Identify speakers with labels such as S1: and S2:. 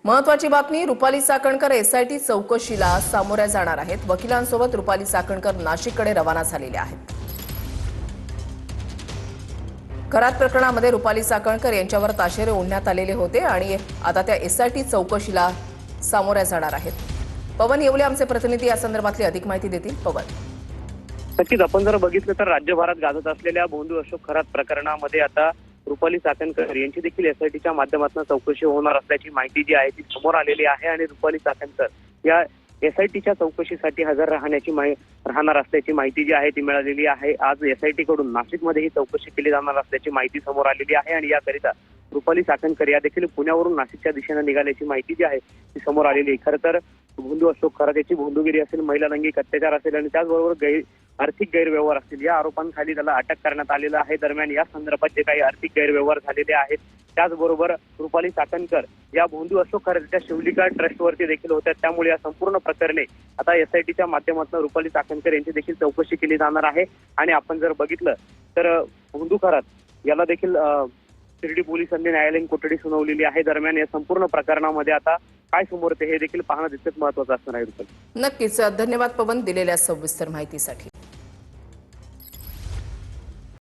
S1: महत्वाची बातमी, रुपाली चाकणकर एसआयटी चौकशीला सामोऱ्या जाणार आहेत। वकिलांसोबत रुपाली चाकणकर नाशिककडे रवाना झालेल्या आहेत। करात प्रकरणामध्ये रुपाली चाकणकर यांच्यावर ताशेरे ओढण्यात आलेले होते आणि आता त्या एसआयटी चौकशीला सामोऱ्या जाणार आहेत। पवन येवले आमचे प्रतिनिधी या संदर्भातली अधिक माहिती देतील। पवन,
S2: नक्कीच आपण जर बघितलं तर राज्यभरात गाजत असलेल्या भोंदू अशोक खरात प्रकरणामध्ये आता रुपाली चाकणकर यांची देखील एसआयटीच्या माध्यमातून चौकशी होणार असल्याची माहिती जी आहे ती समोर आलेली आहे आणि रुपाली चाकणकर या एसआयटीच्या चौकशीसाठी हजर राहणार असल्याची माहिती जी आहे ती मिळालेली आहे। आज एसआयटी कडून नाशिकमध्ये ही चौकशी केली जाणार असल्याची माहिती समोर आलेली आहे आणि याकरिता रुपाली चाकणकर या देखील पुण्यावरून नाशिकच्या दिशेने निघाल्याची माहिती जी आहे ती समोर आलेली आहे। खरं तर भोंदू अशोक खरात याची भोंदूगिरी असेल, महिला लैंगिक अत्याचार असेल आणि त्याचबरोबर आर्थिक गैरव्यवहार असतील या आरोपांखाली त्याला अटक करण्यात आलेलं आहे। दरम्यान या संदर्भात जे काही आर्थिक गैरव्यवहार झालेले आहेत त्याचबरोबर रुपाली चाकणकर या भोंदू अशोक खरातच्या शिवलिका ट्रस्टवरती देखील होत्या, त्यामुळे या संपूर्ण प्रकरणे आता एसआयटीच्या माध्यमातून रुपाली चाकणकर यांची देखील चौकशी केली जाणार आहे। आणि आपण जर बघितलं तर भोंदू खरात याला देखील शिर्डी पोलिसांनी न्यायालयीन कोठडी सुनावलेली आहे। दरम्यान या संपूर्ण प्रकरणामध्ये आता काय समोर येते हे देखील पाहणं तितकंच महत्त्वाचं असणार आहे।
S1: नक्कीच धन्यवाद पवन दिलेल्या सविस्तर माहितीसाठी।